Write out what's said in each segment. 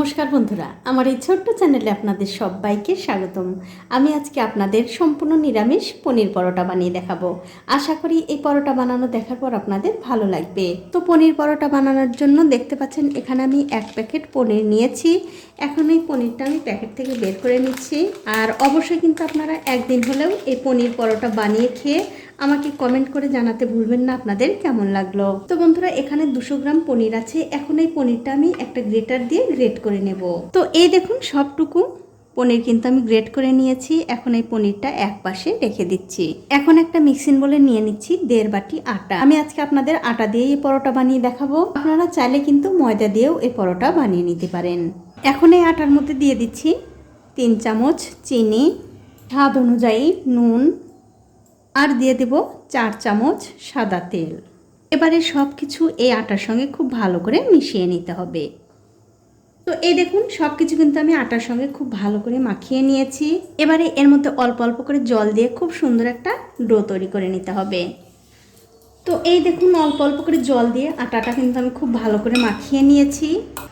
নমস্কার বন্ধুরা, আমার এই ছোট্ট চ্যানেলে আপনাদের সবাইকে স্বাগতম। আমি আজকে আপনাদের সম্পূর্ণ নিরামিষ পনির পরোটা বানিয়ে দেখাবো। আশা করি এই পরোটা বানানো দেখার পর আপনাদের ভালো লাগবে। তো পনির পরোটা বানানোর জন্য দেখতে পাচ্ছেন এখানে আমি 1 প্যাকেট পনির নিয়েছি। এখন এই পনিরটা আমি প্যাকেট থেকে বের করে নিচ্ছি। আর অবশ্যই কিন্তু আপনারা একদিন হলেও এই পনির পরোটা বানিয়ে খেয়ে আমাকে কমেন্ট করে জানাতে ভুলবেন না আপনাদের কেমন লাগলো। তো বন্ধুরা, এখানে 200 গ্রাম পনির আছে। এখন এই পনিরটা আমি একটা গ্রেটার দিয়ে গ্রেট করে নেব। তো এই দেখুন সবটুকু পনির কিন্তু আমি গ্রেট করে নিয়েছি। এখন এই পনিরটা এক পাশে রেখে দিচ্ছি। এখন একটা মিক্সিং বলে নিয়ে নিচ্ছি 1.5 বাটি আটা। আমি আজকে আপনাদের আটা দিয়ে এই পরোটা বানিয়ে দেখাবো। আপনারা চাইলে কিন্তু ময়দা দিয়েও এই পরোটা বানিয়ে নিতে পারেন। এখন এই আটার মধ্যে দিয়ে দিচ্ছি 3 চামচ চিনি, স্বাদ অনুযায়ী নুন, আর দিয়ে দেব 4 চামচ সাদা তেল। এবারে সব কিছু এই আটার সঙ্গে খুব ভালো করে মিশিয়ে নিতে হবে। তো এই দেখুন সব কিছু কিন্তু আমি আটার সঙ্গে খুব ভালো করে মাখিয়ে নিয়েছি। এবারে এর মধ্যে অল্প অল্প করে জল দিয়ে খুব সুন্দর একটা ডো তৈরি করে নিতে হবে। তো এই দেখুন অল্প অল্প করে জল দিয়ে আটাটা কিন্তু আমি খুব ভালো করে মাখিয়ে নিয়েছি।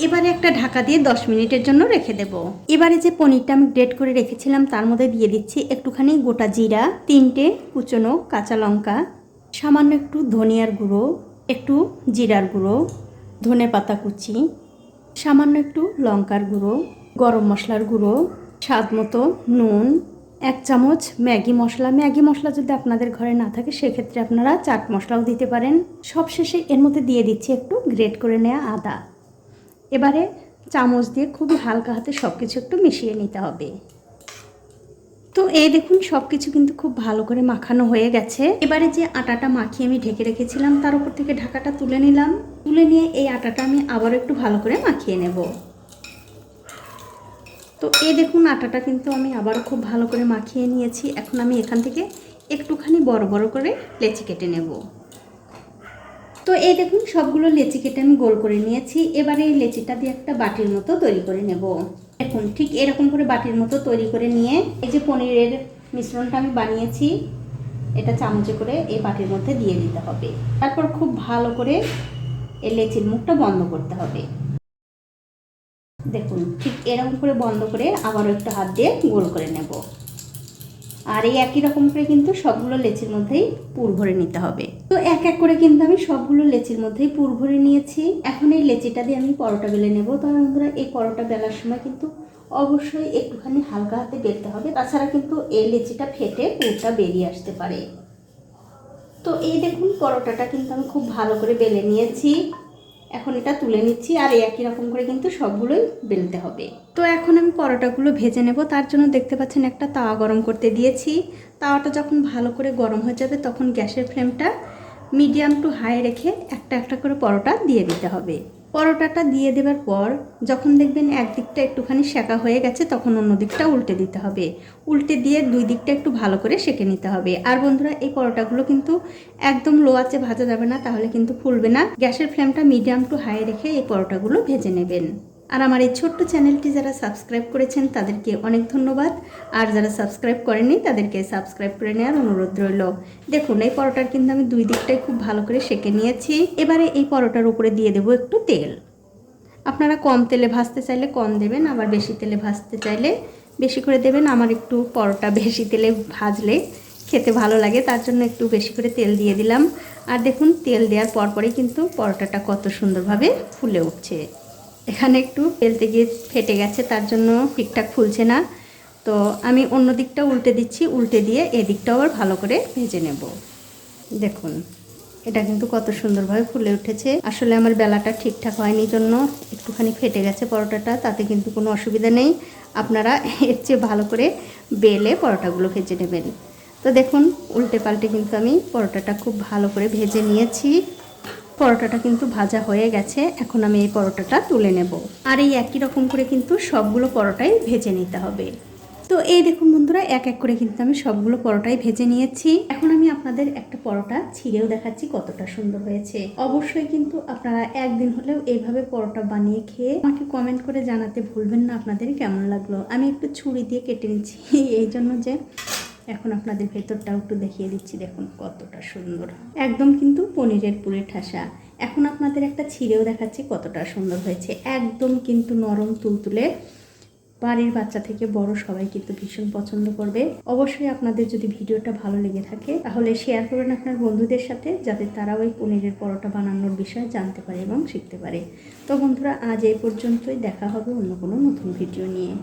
এবারে একটা ঢাকা দিয়ে 10 মিনিটের জন্য রেখে দেব। এবারে যে পনিরটা আমি গ্রেট করে রেখেছিলাম তার মধ্যে দিয়ে দিচ্ছি একটুখানি গোটা জিরা, 3টে কুচনো কাঁচা লঙ্কা, সামান্য একটু ধনিয়ার গুঁড়ো, একটু জিরার গুঁড়ো, ধনে পাতা কুচি, সামান্য একটু লঙ্কার গুঁড়ো, গরম মশলার গুঁড়ো, স্বাদ মতো নুন, 1 চামচ ম্যাগি মশলা। ম্যাগি মশলা যদি আপনাদের ঘরে না থাকে সেক্ষেত্রে আপনারা চাট মশলাও দিতে পারেন। সবশেষে এর মধ্যে দিয়ে দিচ্ছি একটু গ্রেট করে নেওয়া আদা। এবারে চামচ দিয়ে খুবই হালকা হাতে সব কিছু একটু মিশিয়ে নিতে হবে। তো এই দেখুন সব কিছু কিন্তু খুব ভালো করে মাখানো হয়ে গেছে। এবারে যে আটাটা মাখিয়ে আমি ঢেকে রেখেছিলাম তার উপর থেকে ঢাকাটা তুলে নিলাম। তুলে নিয়ে এই আটাটা আমি আবারও একটু ভালো করে মাখিয়ে নেব। তো এই দেখুন আটাটা কিন্তু আমি আবারও খুব ভালো করে মাখিয়ে নিয়েছি। এখন আমি এখান থেকে একটুখানি বড় বড় করে লেচি কেটে নেব। তো এই দেখুন সবগুলো লেচি কেটে আমি গোল করে নিয়েছি। এবারে এই লেচিটা দিয়ে একটা বাটির মতো তৈরি করে নেব। দেখুন ঠিক এরকম করে বাটির মতো তৈরি করে নিয়ে এই যে পনিরের মিশ্রণটা আমি বানিয়েছি এটা চামচে করে এই বাটির মধ্যে দিয়ে দিতে হবে। তারপর খুব ভালো করে এই লেচির মুখটা বন্ধ করতে হবে। দেখুন ঠিক এরকম করে বন্ধ করে আবারও একটু হাত দিয়ে গোল করে নেব। আর এই একই রকম করে কিন্তু সবগুলো লেচির মধ্যেই পুর ভরে নিতে হবে। তো এক এক করে কিন্তু আমি সবগুলো লেচির মধ্যেই পুর ভরে নিয়েছি। এখন এই লেচিটা দিয়ে আমি পরোটা বেলে নেব। তো বন্ধুরা, এই পরোটা বেলার সময় কিন্তু অবশ্যই একটুখানি হালকা হাতে বেলতে হবে, তাছাড়া কিন্তু এই লেচিটা ফেটে পুরটা বেরিয়ে আসতে পারে। তো এই দেখুন পরোটাটা কিন্তু আমি খুব ভালো করে বেলে নিয়েছি। এখন এটা তুলে নিচ্ছি আর একই রকম করে কিন্তু সবগুলোই বেলতে হবে। তো এখন আমি পরোটাগুলো ভেজে নেব। তার জন্য দেখতে পাচ্ছেন একটা তাওয়া গরম করতে দিয়েছি। তাওয়াটা যখন ভালো করে গরম হয়ে যাবে তখন গ্যাসের ফ্লেমটা মিডিয়াম টু হাই রেখে একটা একটা করে পরোটা দিয়ে দিতে হবে। পরোটাটা দিয়ে দেওয়ার পর যখন দেখবেন একদিকটা একটুখানি সেঁকা হয়ে গেছে তখন অন্য দিকটা উল্টে দিতে হবে। উল্টে দিয়ে দুই দিকটা একটু ভালো করে সেঁকে নিতে হবে। আর বন্ধুরা, এই পরোটাগুলো কিন্তু একদম লো আঁচে ভাজা যাবে না, তাহলে কিন্তু ফুলবে না। গ্যাসের ফ্লেমটা মিডিয়াম টু হাই রেখে এই পরোটাগুলো ভেজে নেবেন। আর আমার এই ছোট্ট চ্যানেলটি যারা সাবস্ক্রাইব করেছেন তাদেরকে অনেক ধন্যবাদ। আর যারা সাবস্ক্রাইব করেনি তাদেরকে সাবস্ক্রাইব করে নেওয়ার অনুরোধ রইল। দেখুন এই পরোটার কিন্তু আমি দুই দিকটাই খুব ভালো করে সেঁকে নিয়েছি। এবারে এই পরোটার উপরে দিয়ে দেবো একটু তেল। আপনারা কম তেলে ভাজতে চাইলে কম দেবেন, আবার বেশি তেলে ভাজতে চাইলে বেশি করে দেবেন। আমার একটু পরোটা বেশি তেলে ভাজলে খেতে ভালো লাগে, তার জন্য একটু বেশি করে তেল দিয়ে দিলাম। আর দেখুন তেল দেওয়ার পরপরই কিন্তু পরোটাটা কত সুন্দরভাবে ফুলে উঠছে। এখানে একটু বেলতে গিয়ে ফেটে গেছে, তার জন্য ঠিকঠাক ফুলছে না। তো আমি অন্য দিকটা উল্টে দিচ্ছি, উল্টে দিয়ে এদিকটাও আবার ভালো করে ভেজে নেব। দেখুন এটা কিন্তু কত সুন্দরভাবে ফুলে উঠেছে। আসলে আমার বেলাটা ঠিকঠাক হয়নি জন্য একটুখানি ফেটে গেছে পরোটাটা, তাতে কিন্তু কোনো অসুবিধা নেই। আপনারা এর চেয়ে ভালো করে বেলে পরোটাগুলো ভেজে নেবেন। তো দেখুন উল্টে পাল্টে কিন্তু আমি পরোটাটা খুব ভালো করে ভেজে নিয়েছি। পরোটাটা কিন্তু ভাজা হয়ে গেছে। এখন আমি এই পরোটাটা তুলে নেব। আর এই একই রকম করে কিন্তু সবগুলো পরোটাই ভেজে নিতে হবে। তো এই দেখুন বন্ধুরা, এক এক করে কিন্তু আমি সবগুলো পরোটাই ভেজে নিয়েছি। এখন আমি আপনাদের একটা পরোটা ছিঁড়েও দেখাচ্ছি কতটা সুন্দর হয়েছে। অবশ্যই কিন্তু আপনারা একদিন হলেও এইভাবে পরোটা বানিয়ে খেয়ে আমাকে কমেন্ট করে জানাতে ভুলবেন না আপনাদের কেমন লাগলো। আমি একটু ছুরি দিয়ে কেটে নিচ্ছি এই জন্য যে এখন আপনাদের ভেতরটাও একটু দেখিয়ে দিচ্ছি। দেখুন কতটা সুন্দর, একদম কিন্তু পনিরের পুরে ঠাসা। এখন আপনাদের একটা ছিঁড়েও দেখাচ্ছি কতটা সুন্দর হয়েছে, একদম কিন্তু নরম তুলতুলে। বাড়ির বাচ্চা থেকে বড় সবাই কিন্তু ভীষণ পছন্দ করবে। অবশ্যই আপনাদের যদি ভিডিওটা ভালো লেগে থাকে তাহলে শেয়ার করবেন আপনার বন্ধুদের সাথে, যাতে তারাও এই পনিরের পরোটা বানানোর বিষয়ে জানতে পারে এবং শিখতে পারে। তো বন্ধুরা, আজ এই পর্যন্তই, দেখা হবে অন্য কোনো নতুন ভিডিও নিয়ে।